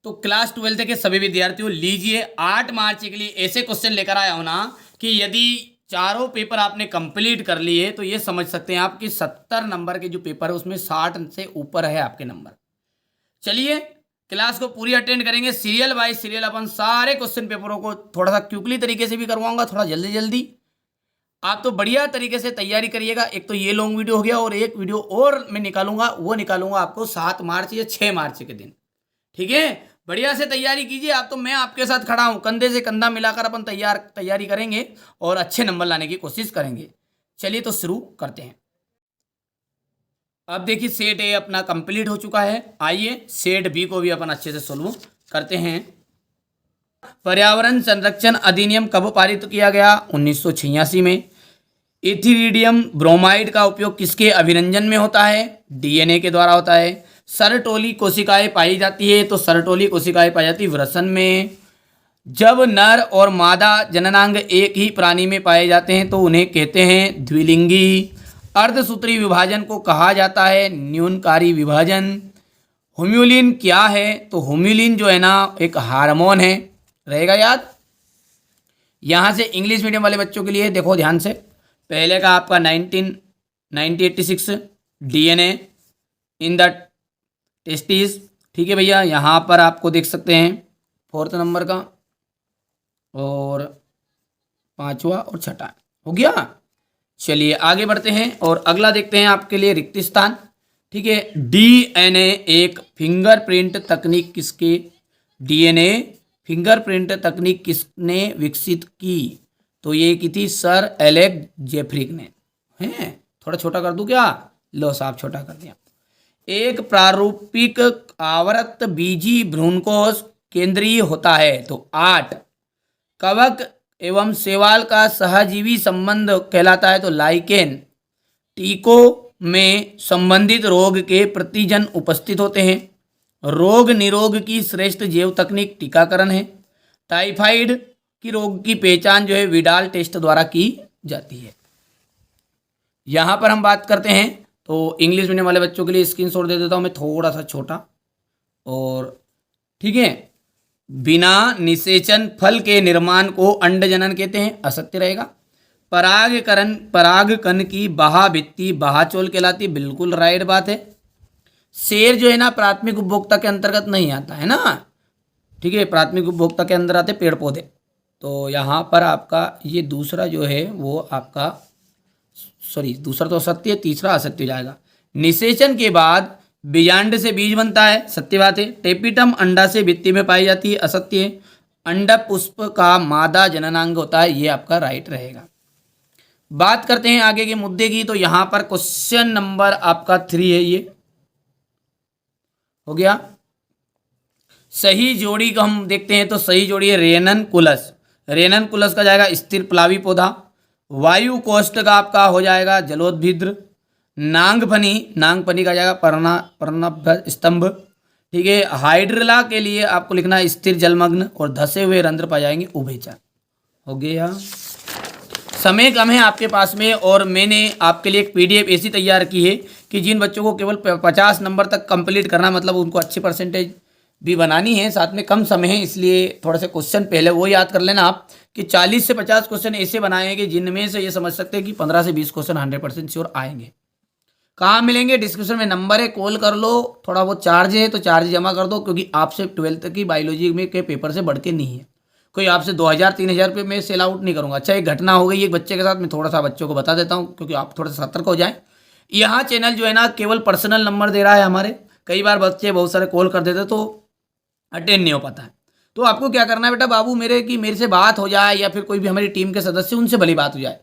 तो क्लास 12 के सभी विद्यार्थियों लीजिए 8 मार्च के लिए ऐसे क्वेश्चन लेकर आया हूं ना कि यदि चारों पेपर आपने कंप्लीट कर लिए तो ये समझ सकते हैं आप कि 70 नंबर के जो पेपर है उसमें 60 से ऊपर है आपके नंबर। चलिए क्लास को पूरी अटेंड करेंगे, सीरियल बाय सीरियल अपन सारे क्वेश्चन पेपरों को थोड़ा सा क्विकली तरीके से भी करवाऊंगा, थोड़ा जल्दी जल्दी। आप तो बढ़िया तरीके से तैयारी करिएगा। एक तो ये लॉन्ग वीडियो हो गया और एक वीडियो और मैं निकालूंगा, वो निकालूंगा आपको 7 मार्च या 6 मार्च के दिन। ठीक है, बढ़िया से तैयारी कीजिए। आप तो मैं आपके साथ खड़ा हूं, कंधे से कंधा मिलाकर अपन तैयारी करेंगे और अच्छे नंबर लाने की कोशिश करेंगे। चलिए तो शुरू करते हैं। अब देखिए सेट ए अपना कंप्लीट हो चुका है, आइए सेट बी को भी अपन अच्छे से सोल्व करते हैं। पर्यावरण संरक्षण अधिनियम कब पारित किया गया? 1986 में। इथिरीडियम ब्रोमाइड का उपयोग किसके अभिरंजन में होता है? डीएनए के द्वारा होता है। सरटोली कोशिकाएं पाई जाती है, तो सरटोली कोशिकाएं पाई जाती है वृषण में। जब नर और मादा जननांग एक ही प्राणी में पाए जाते हैं तो उन्हें कहते हैं द्विलिंगी। अर्धसूत्री विभाजन को कहा जाता है न्यूनकारी विभाजन। होम्यूलिन क्या है? तो होम्यूलिन जो है ना एक हार्मोन है, रहेगा याद। यहाँ से इंग्लिश मीडियम वाले बच्चों के लिए देखो ध्यान से, पहले का आपका 1986 डीएनए इन द टेस्टिस। ठीक है भैया, यहाँ पर आपको देख सकते हैं 4th नंबर का और 5वां और 6वां हो गया। चलिए आगे बढ़ते हैं और अगला देखते हैं आपके लिए रिक्त स्थान। ठीक है, डीएनए एक फिंगरप्रिंट तकनीक किसके? डीएनए फिंगरप्रिंट तकनीक किसने विकसित की? तो ये की थी सर एलेक जेफ्रिक ने। हैं थोड़ा छोटा कर दूं क्या? लो साहब छोटा कर दिया। एक प्रारूपिक आवर्त बीजी भ्रूणकोश केंद्रीय होता है, तो 8 कवक एवं शैवाल का सहजीवी संबंध कहलाता है, तो लाइकेन। टीको में संबंधित रोग के प्रतिजन उपस्थित होते हैं। रोग निरोग की श्रेष्ठ जैव तकनीक टीकाकरण है। टाइफाइड की रोग की पहचान जो है विडाल टेस्ट द्वारा की जाती है। यहाँ पर हम बात करते हैं तो इंग्लिश मीडियम वाले बच्चों के लिए स्क्रीनशॉट दे देता हूँ मैं थोड़ा सा छोटा। और ठीक है, बिना निषेचन फल के निर्माण को अंडजनन कहते हैं, असत्य रहेगा। परागकण की बाह्यभित्ति बाह्यचोल कहलाती, बिल्कुल राइट बात है। शेर जो है ना प्राथमिक उपभोक्ता के अंतर्गत नहीं आता है ना। ठीक है, प्राथमिक उपभोक्ता के अंदर आते पेड़ पौधे। तो यहाँ पर आपका ये दूसरा जो है वो आपका दूसरा तो सत्य है, तीसरा असत्य हो जाएगा। निषेचन के बाद बीजांड से बीज बनता है, सत्य बात है। टेपिटम अंडा से भित्ति में पाई जाती है, असत्य है। अंडा पुष्प का मादा जननांग होता है, ये आपका राइट रहेगा। बात करते हैं आगे के मुद्दे की, तो यहां पर क्वेश्चन नंबर आपका 3 है, ये हो गया। सही जोड़ी को हम देखते हैं तो सही जोड़ी है रेनन कुलस। रेनन कुलस का जाएगा स्थिर प्लावी पौधा। वायु कोष्ठ का आपका हो जाएगा जलोद्भिद्र। नांगफनी का जाएगा पर्णभ स्तंभ। ठीक है, हाइड्रिला के लिए आपको लिखना है स्थिर जलमग्न और धसे हुए रंध्र पाए जाएंगे उभयचर। हो गया। समय कम है आपके पास में और मैंने आपके लिए एक पीडीएफ ऐसी तैयार की है कि जिन बच्चों को केवल 50 नंबर तक कंप्लीट करना, मतलब उनको अच्छी परसेंटेज भी बनानी है, साथ में कम समय है, इसलिए थोड़े से क्वेश्चन पहले वो याद कर लेना आप कि 40 से 50 क्वेश्चन ऐसे बनाए हैं कि जिनमें से ये समझ सकते हैं कि 15 से 20 क्वेश्चन 100% श्योर आएंगे। कहाँ मिलेंगे? डिस्क्रिप्शन में नंबर है, कॉल कर लो। थोड़ा बहुत चार्ज है तो चार्ज जमा कर दो, क्योंकि आपसे 12th की बायोलॉजी में के पेपर से बढ़ के नहीं है। कोई आपसे 2000-3000 रुपये में सेल आउट नहीं करूँगा। अच्छा एक घटना हो गई एक बच्चे के साथ, मैं थोड़ा सा बच्चों को बता देता हूँ क्योंकि आप थोड़ा सा सतर्क हो जाएं। यहाँ चैनल जो है ना केवल पर्सनल नंबर दे रहा है हमारे। कई बार बच्चे बहुत सारे कॉल कर देते तो अटेंड नहीं हो पाता है। तो आपको क्या करना है बेटा बाबू मेरे से बात हो जाए या फिर कोई भी हमारी टीम के सदस्य उनसे भली बात हो जाए,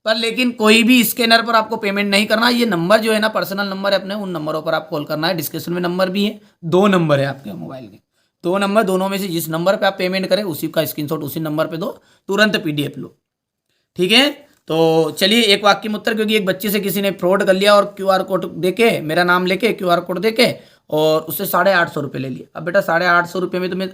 पर लेकिन कोई भी स्कैनर पर आपको पेमेंट नहीं करना। ये नंबर जो है ना पर्सनल नंबर है अपने, उन नंबरों पर आप कॉल करना है। डिस्क्रिप्शन में नंबर भी है, 2 नंबर है आपके मोबाइल के, 2 नंबर, दोनों में से जिस नंबर पे आप पेमेंट करें उसी का स्क्रीनशॉट उसी नंबर पे दो, तुरंत पीडीएफ लो। ठीक है, तो चलिए एक वाक्य में उत्तर, क्योंकि एक बच्चे से किसी ने फ्रॉड कर लिया और क्यूआर कोड देके, मेरा नाम लेके क्यूआर कोड देके और उससे 850 रुपये ले लिए। अब बेटा 850 रुपये में तो मैं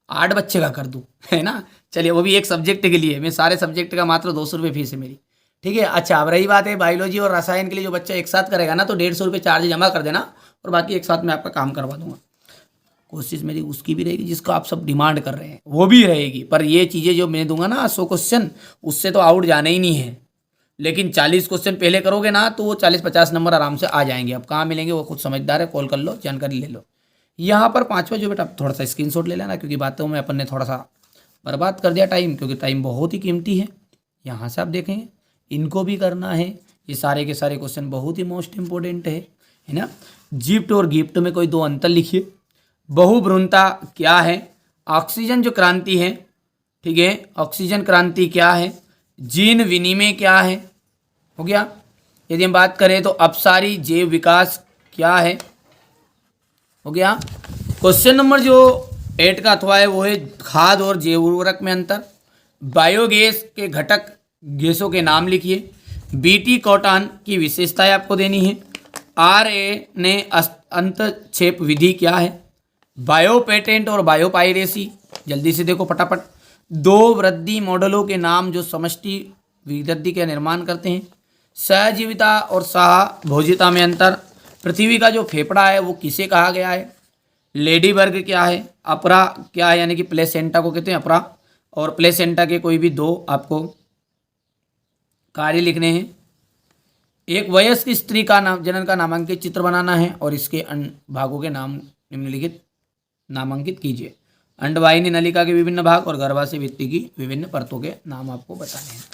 8 बच्चे का कर दूँ, है ना। चलिए वो भी एक सब्जेक्ट के लिए, मैं सारे सब्जेक्ट का मात्र 200 रुपये फीस है मेरी। ठीक है, अच्छा अब रही बात है बायोलॉजी और रसायन के लिए जो बच्चा एक साथ करेगा ना तो 150 रुपये चार्ज जमा कर देना और बाकी एक साथ मैं आपका काम करवा दूंगा। कोशिश मेरी उसकी भी रहेगी जिसको आप सब डिमांड कर रहे हैं, वो भी रहेगी। पर ये चीज़ें जो मैं दूंगा ना 100 क्वेश्चन, उससे तो आउट जाना ही नहीं है। लेकिन 40 क्वेश्चन पहले करोगे ना तो वो 40-50 नंबर आराम से आ जाएंगे। अब कहाँ मिलेंगे वो खुद समझदार है, कॉल कर लो, जानकारी ले लो। यहाँ पर 5वां जो बेटा थोड़ा सा स्क्रीनशॉट ले लेना, क्योंकि बातों में अपन ने थोड़ा सा बर्बाद कर दिया टाइम, क्योंकि टाइम बहुत ही कीमती है। यहाँ से आप देखेंगे इनको भी करना है। ये सारे के सारे क्वेश्चन बहुत ही मोस्ट इंपॉर्टेंट है ना। जिफ्ट और गिफ्ट में कोई दो अंतर लिखिए। बहुभ्रूणता क्या है, ऑक्सीजन जो क्रांति है, ठीक है, ऑक्सीजन क्रांति क्या है, जीन विनिमय क्या है, हो गया। यदि हम बात करें तो अपसारी जैव विकास क्या है, हो गया। क्वेश्चन नंबर जो 8 का अथवा है वो है खाद और जैव उर्वरक में अंतर। बायोगैस के घटक गैसों के नाम लिखिए। बीटी कॉटन की विशेषताएं आपको देनी है। RNA अंतक्षेप विधि क्या है। बायो पेटेंट और बायोपायरेसी, जल्दी से देखो फटाफट। 2 वृद्धि मॉडलों के नाम जो समष्टि वृद्धि का निर्माण करते हैं। सहजीविता और सहभोजिता में अंतर। पृथ्वी का जो फेफड़ा है वो किसे कहा गया है। लेडीबर्ग क्या है। अपरा क्या है, यानी कि प्लेसेंटा को कहते हैं अपरा। और प्लेसेंटा के कोई भी 2 आपको कार्य लिखने हैं। एक वयस्क स्त्री का नाम जनन का नामांकित चित्र बनाना है और इसके भागों के नाम निम्नलिखित नामांकित कीजिए। अंडवाहिनी नलिका के विभिन्न भाग और गर्भाशय भित्ति की विभिन्न परतों के नाम आपको बताने हैं।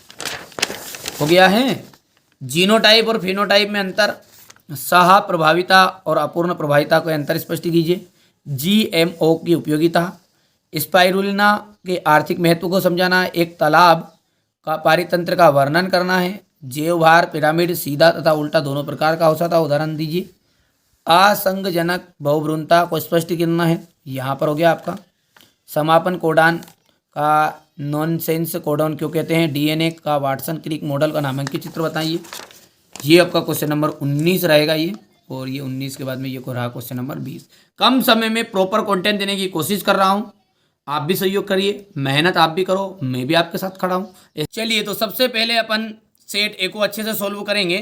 हो गया है। जीनोटाइप और फिनोटाइप में अंतर। सह प्रभाविता और अपूर्ण प्रभाविता को अंतर स्पष्ट कीजिए। GMO की उपयोगिता। स्पाइरुलिना के आर्थिक महत्व को समझाना है। एक तालाब का पारितंत्र का वर्णन करना है। जैवभार पिरामिड सीधा तथा उल्टा दोनों प्रकार का हो सकता है, उदाहरण दीजिए। असंगजनक बहुभ्रूणता को स्पष्ट करना है, यहाँ पर हो गया आपका। समापन कोडान का नॉनसेंस कोडॉन क्यों कहते हैं। DNA का वाटसन क्रिक मॉडल का नामांकित चित्र बताइए। ये आपका क्वेश्चन नंबर 19 रहेगा ये, और ये 19 के बाद में ये को रहा क्वेश्चन नंबर 20। कम समय में प्रॉपर कंटेंट देने की कोशिश कर रहा हूँ, आप भी सहयोग करिए, मेहनत आप भी करो, मैं भी आपके साथ खड़ा हूँ। चलिए तो सबसे पहले अपन सेट ए को अच्छे से सोल्व करेंगे,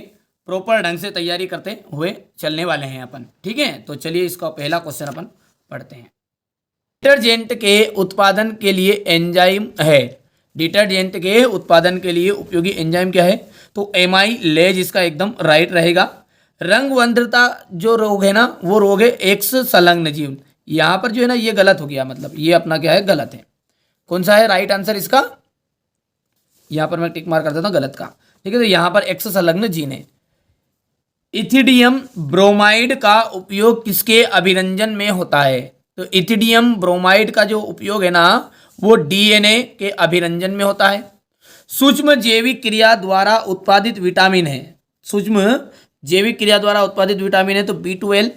प्रॉपर ढंग से तैयारी करते हुए चलने वाले हैं अपन, ठीक है। तो चलिए इसका पहला क्वेश्चन अपन पढ़ते हैं। डिटर्जेंट के उत्पादन के लिए एंजाइम है। डिटर्जेंट के उत्पादन के लिए उपयोगी एंजाइम क्या है, तो एमाइलेज इसका एकदम राइट रहेगा। रंगवंध्रता जो रोग है ना वो रोग है एक्स संलग्न जीव। यहाँ पर जो है ना ये गलत हो गया, मतलब ये अपना क्या है गलत है। कौन सा है राइट आंसर इसका, यहाँ पर मैं टिक मार कर देता हूँ गलत का, ठीक है। तो यहाँ पर एक्स संलग्न जीन है। इथिडियम ब्रोमाइड का उपयोग किसके अभिरंजन में होता है, तो इथिडियम ब्रोमाइड का जो उपयोग है ना वो DNA के अभिरंजन में होता है। सूक्ष्म जैविक क्रिया द्वारा उत्पादित विटामिन है। सूक्ष्म जैविक क्रिया द्वारा उत्पादित विटामिन है तो B12।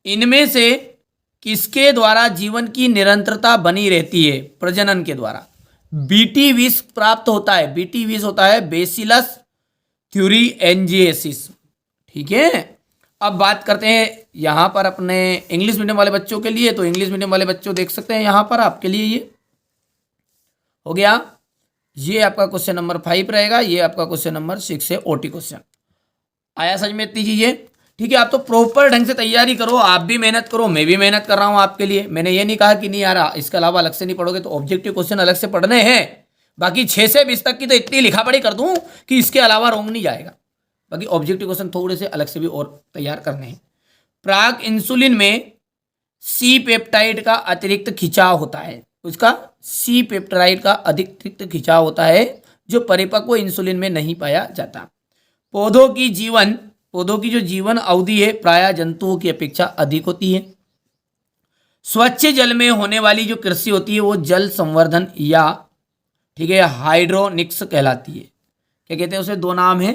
इनमें से किसके द्वारा जीवन की निरंतरता बनी रहती है, प्रजनन के द्वारा। BT20 प्राप्त होता है, BT20 होता है बेसिलस थ्यूरिएंजिएसिस, ठीक है। अब बात करते हैं यहाँ पर अपने इंग्लिश मीडियम वाले बच्चों के लिए, तो इंग्लिश मीडियम वाले बच्चों देख सकते हैं यहाँ पर आपके लिए ये हो गया। ये आपका क्वेश्चन नंबर 5 रहेगा, ये आपका क्वेश्चन नंबर 6 है OT क्वेश्चन। आया समझ में इतनी चीजें, ठीक है। आप तो प्रॉपर ढंग से तैयारी करो, आप भी मेहनत करो, मैं भी मेहनत कर रहा हूँ आपके लिए। मैंने ये नहीं कहा कि नहीं आ रहा, इसके अलावा अलग से नहीं पढ़ोगे तो ऑब्जेक्टिव क्वेश्चन अलग से पढ़ने हैं। बाकी 6 से 20 तक की तो इतनी लिखा पढ़ी कर दूं कि इसके अलावा रोंग नहीं जाएगा। बाकी ऑब्जेक्टिव क्वेश्चन थोड़े से अलग से भी और तैयार करने हैं। प्राग इंसुलिन में C पेप्टाइड का अतिरिक्त खिंचाव होता है, उसका C पेप्टाइड का अतिरिक्त खिंचाव होता है जो परिपक्व इंसुलिन में नहीं पाया जाता। पौधों की जो जीवन अवधि है प्रायः जंतुओं की अपेक्षा अधिक होती है। स्वच्छ जल में होने वाली जो कृषि होती है वो जल संवर्धन या, ठीक है, हाइड्रोनिक्स कहलाती है। क्या कहते हैं उसे, 2 नाम है,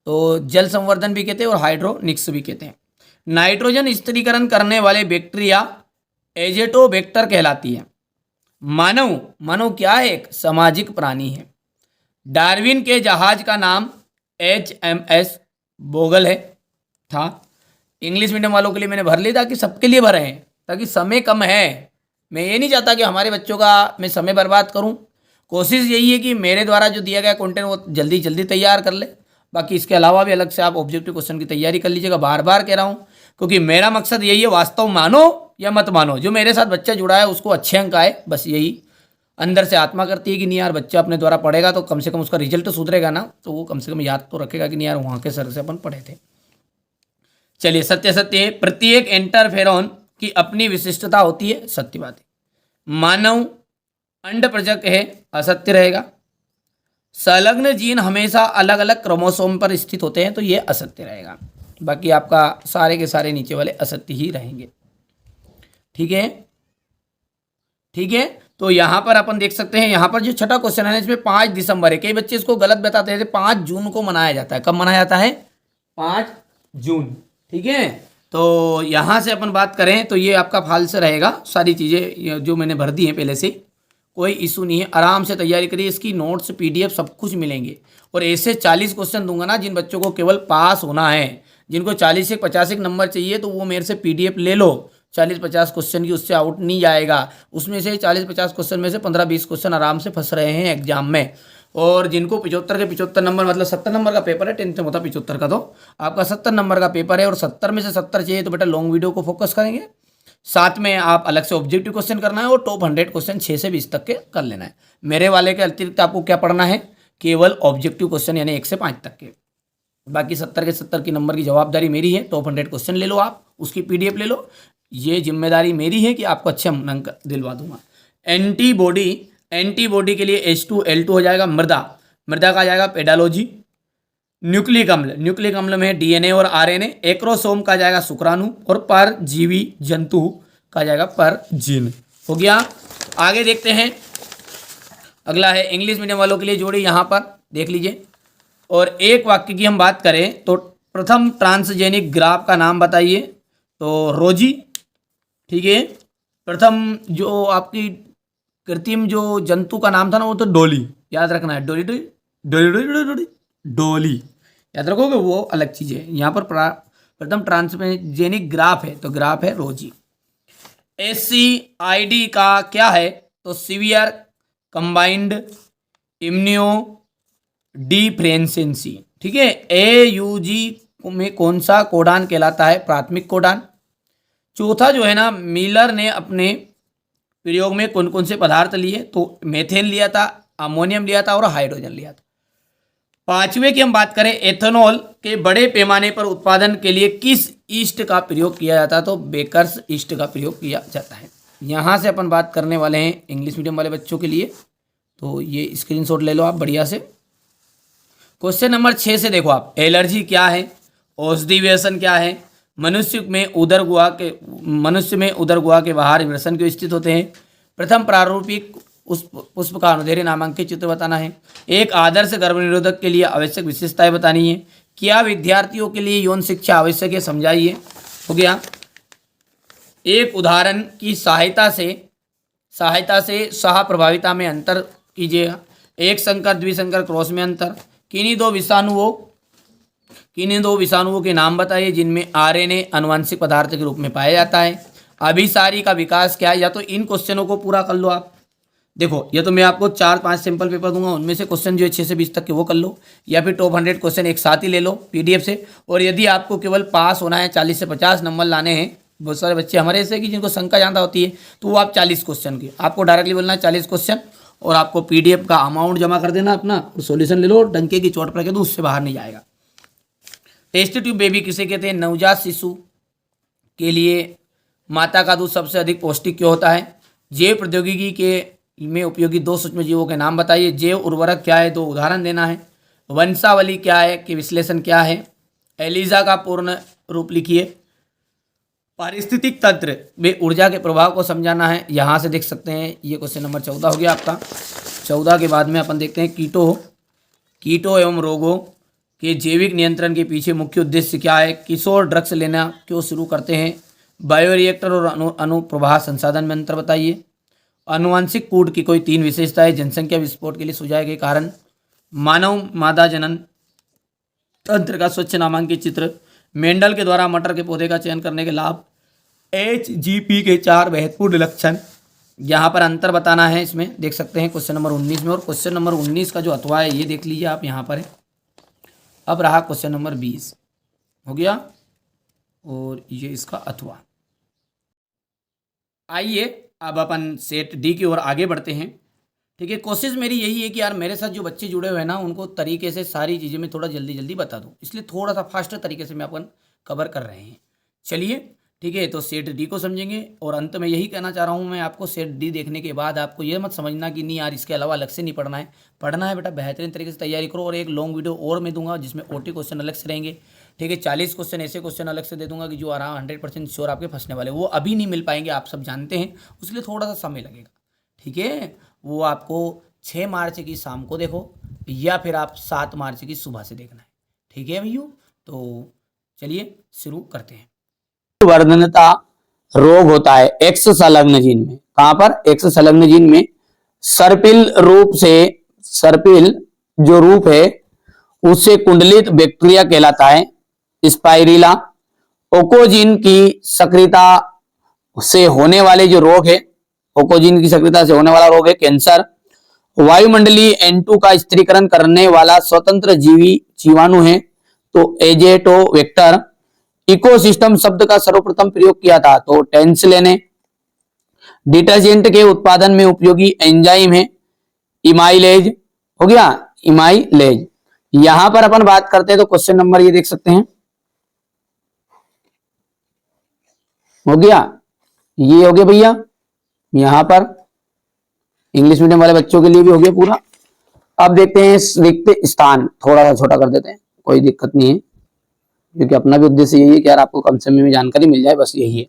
तो जल संवर्धन भी कहते हैं और हाइड्रोनिक्स भी कहते हैं। नाइट्रोजन स्थिरीकरण करने वाले बैक्टीरिया एजेटोबैक्टर कहलाती है। मानव क्या है, एक सामाजिक प्राणी है। डार्विन के जहाज का नाम HMS बोगल है था। इंग्लिश मीडियम वालों के लिए मैंने भर लिया ताकि सबके लिए भरे हैं, ताकि समय कम है। मैं ये नहीं चाहता कि हमारे बच्चों का मैं समय बर्बाद करूं। कोशिश यही है कि मेरे द्वारा जो दिया गया कंटेंट वो जल्दी जल्दी तैयार कर ले। बाकी इसके अलावा भी अलग से आप ऑब्जेक्टिव क्वेश्चन की तैयारी कर लीजिएगा, बार बार कह रहा हूँ, क्योंकि मेरा मकसद यही है, वास्तव मानो या मत मानो, जो मेरे साथ बच्चा जुड़ा है उसको अच्छे अंक आए, बस यही अंदर से आत्मा करती है कि नहीं यार बच्चा अपने द्वारा पढ़ेगा तो कम से कम उसका रिजल्ट तो सुधरेगा ना, तो वो कम से कम याद तो रखेगा कि नहीं यार वहाँ के सर से अपन पढ़े थे। चलिए, सत्य सत्य है, प्रत्येक इंटरफेरॉन की अपनी विशिष्टता होती है, सत्य बात है। मानव अंड प्रजक है, असत्य रहेगा। संलग्न जीन हमेशा अलग अलग क्रोमोसोम पर स्थित होते हैं, तो ये असत्य रहेगा। बाकी आपका सारे के सारे नीचे वाले असत्य ही रहेंगे। ठीक है, ठीक है। तो यहाँ पर अपन देख सकते हैं, यहाँ पर जो छठा क्वेश्चन है इसमें 5 दिसंबर है, कई बच्चे इसको गलत बताते हैं, 5 जून को मनाया जाता है। कब मनाया जाता है? 5 जून। ठीक है, तो यहाँ से अपन बात करें तो ये आपका फाल्स रहेगा। सारी चीज़ें जो मैंने भर दी हैं पहले से, कोई इशू नहीं है, आराम से तैयारी करिए। इसकी नोट्स PDF सब कुछ मिलेंगे। और ऐसे 40 क्वेश्चन दूंगा ना, जिन बच्चों को केवल पास होना है, जिनको 40 से 50 नंबर चाहिए, तो वो मेरे से PDF ले लो। 40-50 क्वेश्चन की, उससे आउट नहीं जाएगा। उसमें से 40-50 क्वेश्चन में से 15-20 क्वेश्चन आराम से फंस रहे हैं एग्जाम में। और जिनको 75 के 75 नंबर, मतलब 70 नंबर का पेपर है, 10th में होता 75 का, तो आपका 70 नंबर का पेपर है और 70 में से 70 चाहिए, तो बेटा लॉन्ग वीडियो को फोकस करेंगे। साथ में आप अलग से ऑब्जेक्टिव क्वेश्चन करना है और टॉप 100 क्वेश्चन 6 से 20 तक के कर लेना है। मेरे वाले के अतिरिक्त आपको क्या पढ़ना है? केवल ऑब्जेक्टिव क्वेश्चन, यानी 1 से 5 तक के। बाकी 70 के 70 की नंबर की जवाबदारी मेरी है। टॉप 100 क्वेश्चन ले लो आप, उसकी PDF ले लो। ये जिम्मेदारी मेरी है कि आपको अच्छे अंक दिलवा दूंगा। एंटीबॉडी के लिए H2L2 हो जाएगा। मृदा का आ जाएगा पेडालॉजी। न्यूक्लिक अम्ल में DNA और RNA। एक्रोसोम का जाएगा शुक्राणु। और परजीवी जंतु का जाएगा परजीन। हो गया। आगे देखते हैं, अगला है इंग्लिश मीडियम वालों के लिए जोड़ी, यहाँ पर देख लीजिए। और एक वाक्य की हम बात करें तो प्रथम ट्रांसजेनिक ग्राफ का नाम बताइए, तो रोजी। ठीक है, प्रथम जो आपकी कृत्रिम जो जंतु का नाम था ना, वो तो डोली, याद रखना है। डोली डोली डोली डोली डोली डोली डोली, याद रखोगे, वो अलग चीज़ है। यहाँ पर प्रथम ट्रांसजेनिक ग्राफ है, तो ग्राफ है रोजी। SCID का क्या है? तो सीवियर कंबाइंड इम्यूनो डिफरेंशिएंसी। ठीक है, AUG में कौन सा कोडान कहलाता है? प्राथमिक कोडान। चौथा जो है ना, मिलर ने अपने प्रयोग में कौन कौन से पदार्थ लिए? तो मेथेन लिया था, अमोनियम लिया था और हाइड्रोजन लिया था। पांचवे की हम बात करें, एथेनॉल के बड़े पैमाने पर उत्पादन के लिए किस ईस्ट का प्रयोग किया जाता है? तो बेकर्स ईस्ट का प्रयोग किया जाता है। यहाँ से अपन बात करने वाले हैं इंग्लिश मीडियम वाले बच्चों के लिए, तो ये स्क्रीनशॉट ले लो आप बढ़िया से। क्वेश्चन नंबर 6 से देखो आप, एलर्जी क्या है? औषधि व्यसन क्या है? मनुष्य में उदर गुहा के बाहर विरसन क्यों स्थित होते हैं? प्रथम प्रारूपिक उस पुष्प का अनुदैर्ध्य नामांकित चित्र बताना है। एक आदर्श गर्भनिरोधक के लिए आवश्यक विशेषताएं बतानी है। क्या विद्यार्थियों के लिए यौन शिक्षा आवश्यक है? समझाइए। हो गया। एक उदाहरण की सहायता से सह प्रभाविता में अंतर कीजिएगा। एक संकर द्विसंकर क्रॉस में अंतर। किन्हीं दो विषाणुओं के नाम बताइए जिनमें RNA आनुवंशिक पदार्थ के रूप में पाया जाता है। अभिसारी का विकास क्या है? या तो इन क्वेश्चनों को पूरा कर लो आप। देखो, ये तो मैं आपको 4-5 सिंपल पेपर दूंगा, उनमें से क्वेश्चन जो है 6 से 20 तक के वो कर लो, या फिर टॉप 100 क्वेश्चन एक साथ ही ले लो PDF से। और यदि आपको केवल पास होना है, 40 से 50 नंबर लाने हैं, बहुत सारे बच्चे हमारे ऐसे कि जिनको शंका ज़्यादा होती है, तो वो आप 40 क्वेश्चन की, आपको डायरेक्टली बोलना है 40 क्वेश्चन, और आपको PDF का अमाउंट जमा कर देना अपना, और सोल्यूशन ले लो, डंके की चोट पर के दो, उससे बाहर नहीं जाएगा। टेस्ट ट्यूब बेबी किसे कहते हैं? नवजात शिशु के लिए माता का दूध सबसे अधिक पौष्टिक क्यों होता है? जैव प्रौद्योगिकी के में उपयोगी 2 सूक्ष्म जीवों के नाम बताइए। जैव उर्वरक क्या है? 2 उदाहरण देना है। वंशावली क्या है कि विश्लेषण क्या है? एलिजा का पूर्ण रूप लिखिए। पारिस्थितिक तंत्र में ऊर्जा के प्रभाव को समझाना है। यहाँ से देख सकते हैं, ये क्वेश्चन नंबर 14 हो गया आपका। 14 के बाद में अपन देखते हैं कीटो एवं रोगों के जैविक नियंत्रण के पीछे मुख्य उद्देश्य क्या है? किशोर ड्रग्स लेना क्यों शुरू करते हैं? बायोरिएक्टर और अनुप्रवाह संसाधन में अंतर बताइए। आनुवंशिक कूट की कोई 3 विशेषताएं। जनसंख्या विस्फोट के लिए सुझाए गए कारण। मानव मादा जनन तंत्र का स्वच्छ नामांकित चित्र। मेंडल के द्वारा मटर के पौधे का चयन करने के लाभ। HGP के 4 महत्वपूर्ण लक्षण। यहाँ पर अंतर बताना है, इसमें देख सकते हैं क्वेश्चन नंबर 19 में। और क्वेश्चन नंबर 19 का जो अथवा है ये देख लीजिए आप यहाँ पर है। अब रहा क्वेश्चन नंबर 20 हो गया, और ये इसका अथवा। आइए अब अपन सेट डी की ओर आगे बढ़ते हैं। ठीक है, कोशिश मेरी यही है कि यार मेरे साथ जो बच्चे जुड़े हुए हैं ना, उनको तरीके से सारी चीज़ें मैं थोड़ा जल्दी जल्दी बता दूं, इसलिए थोड़ा सा फास्टर तरीके से मैं अपन कवर कर रहे हैं। चलिए ठीक है, तो सेट डी को समझेंगे और अंत में यही कहना चाह रहा हूँ मैं आपको, सेट डी देखने के बाद आपको ये मत समझना कि नहीं यार इसके अलावा अलग से नहीं पढ़ना है। पढ़ना है बेटा, बेहतरीन तरीके से तैयारी करो। और एक लॉन्ग वीडियो और मैं दूंगा जिसमें ओटी क्वेश्चन अलग से रहेंगे। ठीक है, 40 क्वेश्चन ऐसे क्वेश्चन अलग से दे दूंगा कि जो आराम 100% श्योर आपके फंसने वाले, वो अभी नहीं मिल पाएंगे, आप सब जानते हैं, उसके थोड़ा सा समय लगेगा। ठीक है, वो आपको 6 मार्च की शाम को देखो या फिर आप 7 मार्च की सुबह से देखना है। ठीक है भैया, तो चलिए शुरू करते हैं। वर्धनता रोग होता है एक्स संलग्न जीन में। कहां पर? एक्स संलग्न जीन में। सर्पिल रूप से, सर्पिल जो रूप है उससे कुंडलित बैक्टीरिया कहलाता है स्पाइरिला। ओकोजिन की सक्रियता से होने वाले जो रोग है, ओकोजिन की सक्रियता से होने वाला रोग है कैंसर। वायुमंडलीय N2 का स्थिरीकरण करने वाला स्वतंत्र जीवाणु है तो एजेटो वेक्टर। इकोसिस्टम शब्द का सर्वप्रथम प्रयोग किया था तो टेंसले ने। डिटर्जेंट के उत्पादन में उपयोगी एंजाइम है इमाइलेज। हो गया, इमाइलेज। यहां पर अपन बात करते हैं तो क्वेश्चन नंबर ये देख सकते हैं, हो गया, ये हो गया भैया। यहां पर इंग्लिश मीडियम वाले बच्चों के लिए भी हो गया पूरा। अब देखते हैं रिक्त स्थान, थोड़ा सा छोटा कर देते हैं, कोई दिक्कत नहीं है, क्योंकि अपना भी उद्देश्य यही है कि यार आपको कम समय में जानकारी मिल जाए, बस यही है।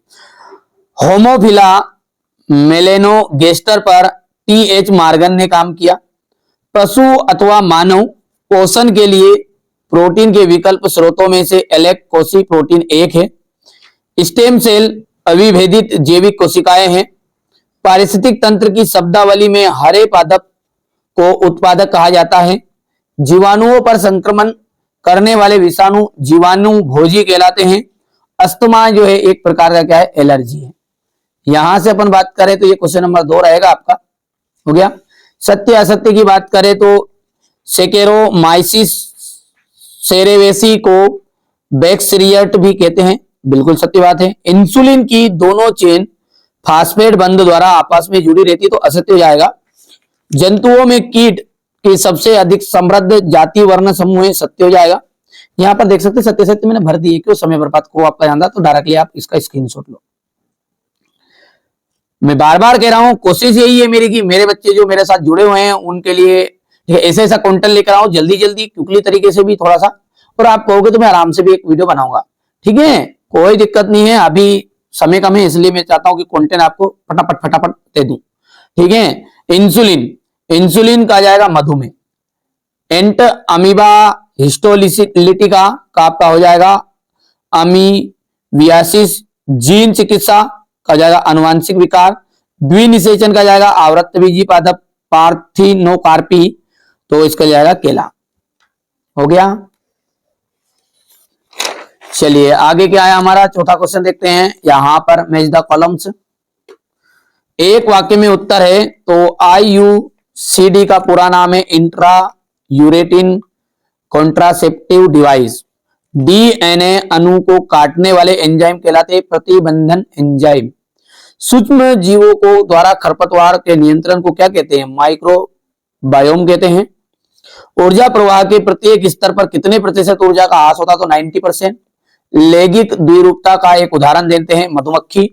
होमोफिला मेलेनोगेस्टर पर टी.एच. मार्गन ने काम किया। पशु अथवा मानव पोषण के लिए प्रोटीन के विकल्प स्रोतों में से एलेक कोशी प्रोटीन एक है। स्टेम सेल अविभेदित जैविक कोशिकाएं हैं। पारिस्थितिक तंत्र की शब्दावली में हरे पादप को उत्पादक कहा जाता है। जीवाणुओं पर संक्रमण करने वाले विषाणु जीवाणु भोजी कहलाते हैं। अस्थमा जो है एक प्रकार का क्या है? एलर्जी है। यहां से अपन बात करें तो ये क्वेश्चन नंबर 2 रहेगा आपका, हो गया। सत्य असत्य की बात करें तो सेकेरोमाइसिस सेरेवेसी को बैक्सीरियट भी कहते हैं, बिल्कुल सत्य बात है। इंसुलिन की दोनों चेन फास्फेट बंध द्वारा आपस में जुड़ी रहती है तो असत्य हो जाएगा। जंतुओं में कीट की सबसे अधिक समृद्ध जाति वर्ण समूह है, सत्य हो जाएगा। यहां पर देख सकते हैं सत्य सत्य मैंने भर दिए, क्यों? समय बर्बाद को आपका ध्यान था तो डायरेक्टली आप इसका स्क्रीनशॉट लो। मैं बार बार कह रहा हूं, कोशिश यही है मेरी कि मेरे बच्चे जो मेरे साथ जुड़े हुए हैं उनके लिए ऐसा ऐसा कंटेंट लेकर आओ जल्दी जल्दी, क्विकली तरीके से भी थोड़ा सा, और आप कहोगे तो मैं आराम से भी एक वीडियो बनाऊंगा। ठीक है, कोई दिक्कत नहीं है, अभी समय कम है इसलिए मैं चाहता हूं कि कंटेंट आपको फटाफट फटाफट दे दूं। ठीक है, इंसुलिन, इंसुलिन कहा जाएगा मधुमेह। एंट अमीबा हिस्टोलिटिका का आपका हो जाएगा अमीबियासिस। जीन चिकित्सा का जाएगा अनुवांशिक विकार। द्विनिषेचन का जाएगा आवृत्तबीजी पादप पार्थिनोकार्पी, तो इसका जाएगा केला। हो गया, चलिए आगे क्या है हमारा चौथा क्वेश्चन देखते हैं। यहां पर मैच द कॉलम्स, एक वाक्य में उत्तर है तो IUCD का पूरा नाम है इंट्रा यूरेटिन कॉन्ट्रासेप्टिव डिवाइस। DNA अणु को काटने वाले एंजाइम कहलाते हैं प्रतिबंधन एंजाइम। सूक्ष्म जीवों को द्वारा खरपतवार के नियंत्रण को क्या कहते हैं? माइक्रोबायोम कहते हैं। ऊर्जा प्रवाह के प्रत्येक स्तर पर कितने प्रतिशत ऊर्जा का ह्रास होता है? तो 90%। लैंगिक द्विरूपता का एक उदाहरण देते हैं मधुमक्खी।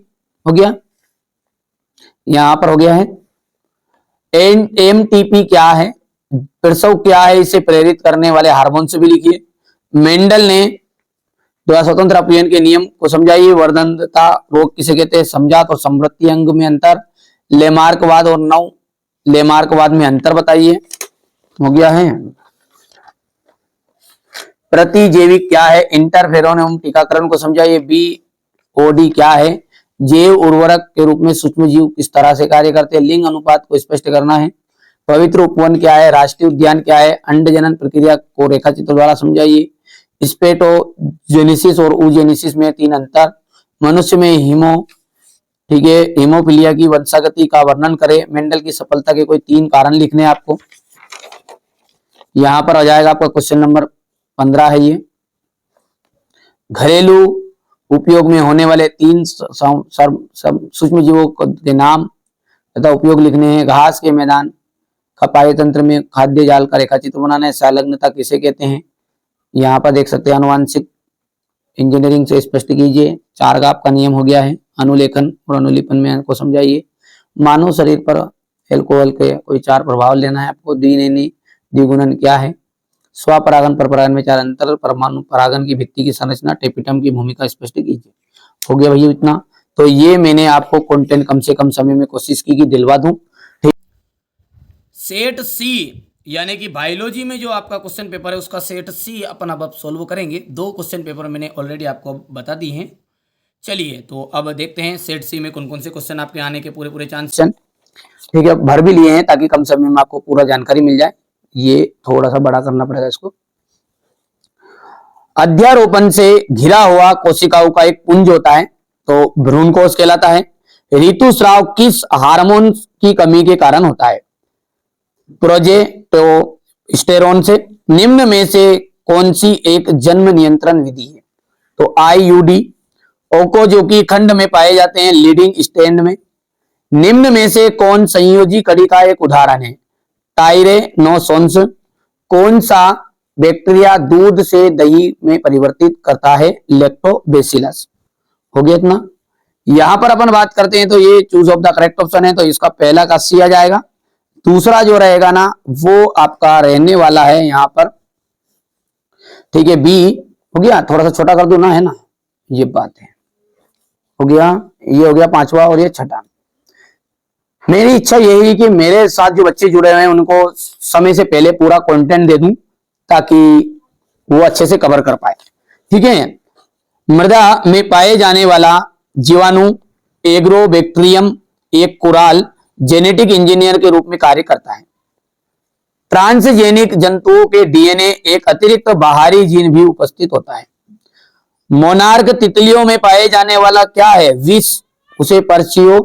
हो गया, यहां पर हो गया है। MTP क्या है? प्रसव क्या है? इसे प्रेरित करने वाले हार्मोन से भी लिखिए। मेंडल ने स्वतंत्र अपव्यय के नियम को समझाइए। वर्धनता रोग किसे कहते हैं? समझा तो समवृत्ति अंग में अंतर। लेमार्कवाद और नव लेमार्कवाद में अंतर बताइए। हो गया है। प्रतिजैविक क्या है? इंटरफेरोन एवं टीकाकरण को समझाइए। BOD क्या है? जैव उर्वरक के रूप में सूक्ष्म जीव किस तरह से कार्य करते हैं? लिंग अनुपात को स्पष्ट करना है। पवित्र उपवन क्या है? राष्ट्रीय उद्यान क्या है? अंड जनन प्रक्रिया को रेखाचित्र द्वारा समझाइए। स्पेटोजेनेसिस और ऊजेनेसिस में 3 अंतर। मनुष्य में ठीक है, हीमोफीलिया की वंशागति का वर्णन करें। मेंडल की सफलता के कोई 3 कारण लिखने हैं आपको। यहां पर आ जाएगा आपका क्वेश्चन नंबर 15 है ये। घरेलू उपयोग में होने वाले 3 सूक्ष्म जीवों के नाम तथा उपयोग लिखने हैं। घास के मैदान, खपाई तंत्र में खाद्य जाल का रेखाचित्र बनाना है। संलग्नता किसे कहते हैं, यहाँ पर देख सकते हैं। अनुवांशिक इंजीनियरिंग से स्पष्ट कीजिए। चारगाप का नियम हो गया है। अनुलेखन और अनुलिपन में को समझाइए। मानव शरीर पर एल्कोहल के कोई 4 प्रभाव लेना है आपको। द्विनयनी द्विगुणन क्या है, स्वपरागन पर परागन में 4 अंतर, परमाणु परागन की भित्ति की संरचना, टेपिटम की भूमिका स्पष्ट कीजिए। हो गया भैया इतना। तो ये मैंने आपको कंटेंट कम से कम समय में कोशिश की कि दिलवा दूं। सेट सी यानी कि बायोलॉजी में जो आपका क्वेश्चन पेपर है उसका सेट सी अपन अब सोल्व करेंगे। 2 क्वेश्चन पेपर मैंने ऑलरेडी आपको बता दी हैं। चलिए तो अब देखते हैं सेट सी में कौन कौन से क्वेश्चन आपके आने के पूरे चांस। ठीक है, भर भी लिए हैं ताकि कम समय में आपको पूरा जानकारी मिल जाए। ये थोड़ा सा बड़ा करना पड़ेगा इसको। अध्यारोपण से घिरा हुआ कोशिकाओं का एक पुंज होता है तो भ्रूण कोश कहलाता है। ऋतुस्राव किस हार्मोन की कमी के कारण होता है, प्रोजेस्टेरोन से। निम्न में से कौन सी एक जन्म नियंत्रण विधि है, तो आईयूडी। ओको जो कि खंड में पाए जाते हैं लीडिंग स्टैंड में। निम्न में से कौन संयोजी कड़ी का एक उदाहरण है, टायरेनोसोन्स। कौन सा बैक्टीरिया दूध से दही में परिवर्तित करता है, लैक्टोबैसिलस। हो गया इतना। यहां पर अपन बात करते हैं तो ये choose of the correct option है, तो इसका पहला का सी आ जाएगा। दूसरा जो रहेगा ना वो आपका रहने वाला है यहां पर, ठीक है, बी। हो गया, थोड़ा सा छोटा कर दो ना, है ना, ये बात है। हो गया, ये हो गया 5वां और ये 6ठा। मेरी इच्छा यही है कि मेरे साथ जो बच्चे जुड़े हुए हैं उनको समय से पहले पूरा कंटेंट दे दूं ताकि वो अच्छे से कवर कर पाए। ठीक है। मृदा में पाए जाने वाला जीवाणु एग्रोबैक्टीरियम एक कुराल जेनेटिक इंजीनियर के रूप में कार्य करता है। ट्रांसजेनिक जंतुओं के डीएनए एक अतिरिक्त बाहरी जीन भी उपस्थित होता है। मोनार्क तितलियों में पाए जाने वाला क्या है, विष। उसे पर्चियों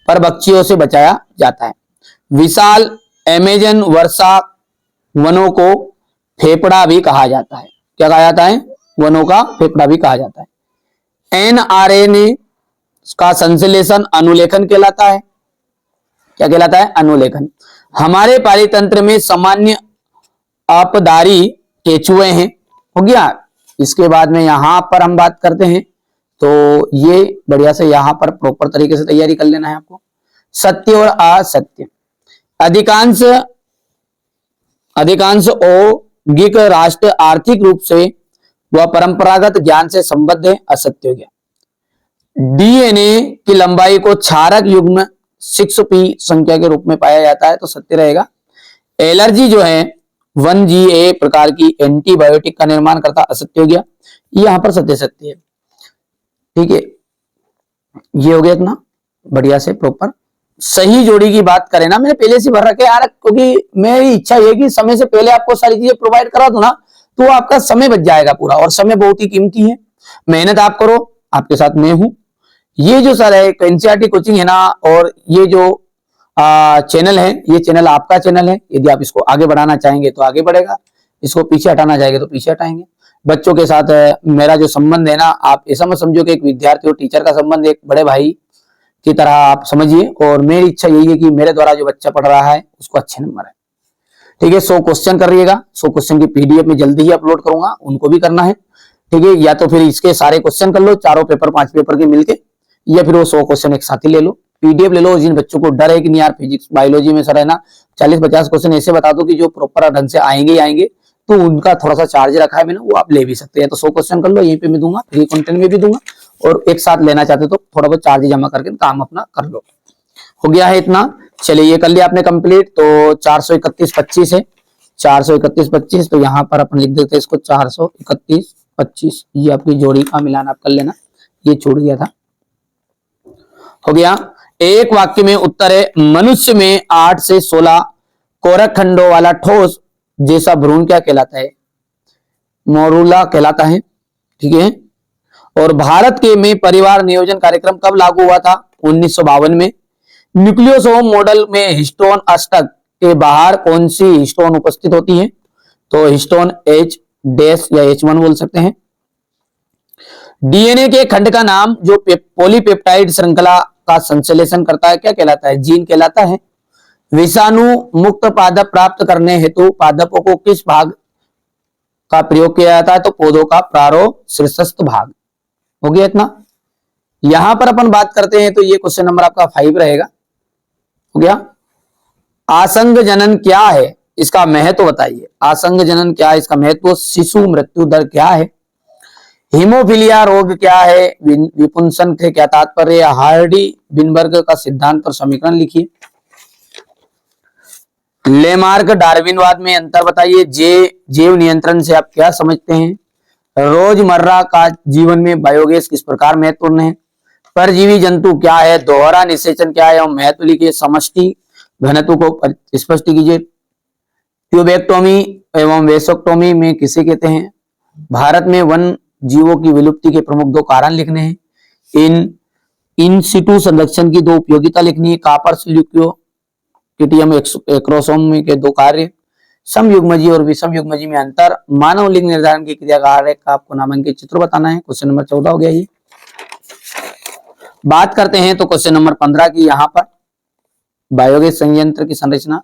परभक्षियों से बचाया जाता है। विशाल अमेजन वर्षा वनों को फेफड़ा भी कहा जाता है। क्या कहा जाता है, वनों का फेफड़ा भी कहा जाता है। एनआरएनए का संश्लेषण अनुलेखन कहलाता है। क्या कहलाता है, अनुलेखन। हमारे पारितंत्र में सामान्य अपदारी केचुए हैं। हो गया। इसके बाद में यहां पर हम बात करते हैं तो ये बढ़िया से यहां पर प्रॉपर तरीके से तैयारी कर लेना है आपको। सत्य और असत्य। अधिकांश औद्योगिक राष्ट्र आर्थिक रूप से व परंपरागत ज्ञान से संबद्ध है, असत्य हो गया। डीएनए की लंबाई को क्षारक युग्म 6p संख्या के रूप में पाया जाता है, तो सत्य रहेगा। एलर्जी जो है 1GA प्रकार की एंटीबायोटिक का निर्माण करता, असत्य हो गया। यहां पर सत्य सत्य है। ठीक है, ये हो गया इतना बढ़िया से प्रॉपर। सही जोड़ी की बात करें ना, मैंने पहले से भर रखे यार, क्योंकि मेरी इच्छा ये कि समय से पहले आपको सारी चीजें प्रोवाइड करा दो ना, तो आपका समय बच जाएगा पूरा, और समय बहुत ही कीमती है। मेहनत आप करो, आपके साथ मैं हूं। ये जो सर है एनसीईआरटी कोचिंग है ना, और ये जो चैनल है, ये चैनल आपका चैनल है। यदि आप इसको आगे बढ़ाना चाहेंगे तो आगे बढ़ेगा, इसको पीछे हटाना चाहेंगे तो पीछे हटाएंगे। बच्चों के साथ मेरा जो संबंध है ना, आप ऐसा मत समझो कि एक विद्यार्थी और टीचर का संबंध, एक बड़े भाई की तरह आप समझिए। और मेरी इच्छा यही है कि मेरे द्वारा जो बच्चा पढ़ रहा है उसको अच्छे नंबर है। ठीक है, 100 क्वेश्चन करिएगा। 100 क्वेश्चन की पीडीएफ में जल्दी ही अपलोड करूंगा, उनको भी करना है। ठीक है, या तो फिर इसके सारे क्वेश्चन कर लो, चारों पेपर 5 पेपर के मिलके, या फिर वो 100 क्वेश्चन एक साथ ही ले लो, पीडीएफ ले लो। जिन बच्चों को डर है कि नहीं यार फिजिक्स बायोलॉजी में सर है ना 40-50 क्वेश्चन ऐसे बता दो कि जो प्रॉपर ढंग से आएंगे ही आएंगे, तो उनका थोड़ा सा चार्ज रखा है मैंने, वो आप ले भी सकते हैं। तो 100 क्वेश्चन कर लो, यहीं पे मैं दूंगा, फ्री कंटेंट में भी दूंगा, और एक साथ लेना चाहते तो थोड़ा बहुत चार्ज जमा करके काम अपना कर लो। हो गया है इतना। चलिए, ये कर लिया आपने कंप्लीट। तो 431-25 है, 431-25, तो यहाँ पर अपन लिख देते हैं इसको 431-25। ये आपकी जोड़ी का मिलान आप कर लेना, ये छूट गया था। हो गया। एक वाक्य में उत्तर है, मनुष्य में 8 से 16 कोरक खंडों वाला ठोस जैसा भ्रूण क्या कहलाता है, मोरूला कहलाता है। ठीक है। और भारत के में परिवार नियोजन कार्यक्रम कब लागू हुआ था, 1952 में। न्यूक्लियोसोम मॉडल में हिस्टोन अष्टक के बाहर कौन सी हिस्टोन उपस्थित होती है, तो हिस्टोन H- या H1 बोल सकते हैं। डीएनए के खंड का नाम जो पॉलीपेप्टाइड श्रृंखला का संश्लेषण करता है क्या कहलाता है? जीन कहलाता है। विषाणु मुक्त पादप प्राप्त करने हेतु पादपों को किस भाग का प्रयोग किया जाता है? तो पौधों का प्रारंभ शीर्षस्थ भाग। हो गया इतना। यहां पर अपन बात करते हैं तो ये क्वेश्चन नंबर आपका 5 रहेगा। हो गया। आसंग जनन क्या है, इसका महत्व बताइए। आसंग जनन क्या है, इसका महत्व। शिशु मृत्यु दर क्या है? हीमोफीलिया रोग क्या है? विपुंसन से क्या तात्पर्य? हार्डी बिनबर्ग का सिद्धांत और समीकरण लिखिए। लेमार्क डार्विनवाद में अंतर बताइए। जैव नियंत्रण से आप क्या समझते हैं? रोजमर्रा का जीवन में बायोगैस किस प्रकार महत्वपूर्ण है? परजीवी जंतु क्या है? दोहरा निषेचन क्या है और महत्व लिखिए। समष्टि घनत्व को स्पष्ट कीजिए। ट्यूबेक्टोमी एवं वेसोक्टोमी में किसे कहते हैं? भारत में वन जीवों की विलुप्ति के प्रमुख 2 कारण लिखने हैं। इन सिटू संरक्षण की 2 उपयोगिता लिखनी है। कार्पस ल्यूकोटियम एक्रोसोम के 2 कार्य। समयुग्मजी और विषमयुग्मजी में अंतर। मानव लिंग निर्धारण की क्रिया कार्य का आपको नामांकित चित्र बताना है। क्वेश्चन नंबर 14 हो गया ये। बात करते हैं तो क्वेश्चन नंबर 15 की। यहां पर बायोगैस संयंत्र की संरचना।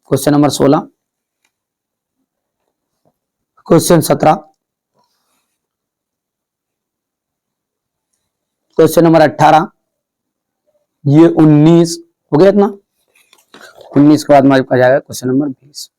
Question number 16, question 17, question number 18, ये 19 हो गया इतना। 19 के बाद हमारे पास जाएगा क्वेश्चन नंबर 20।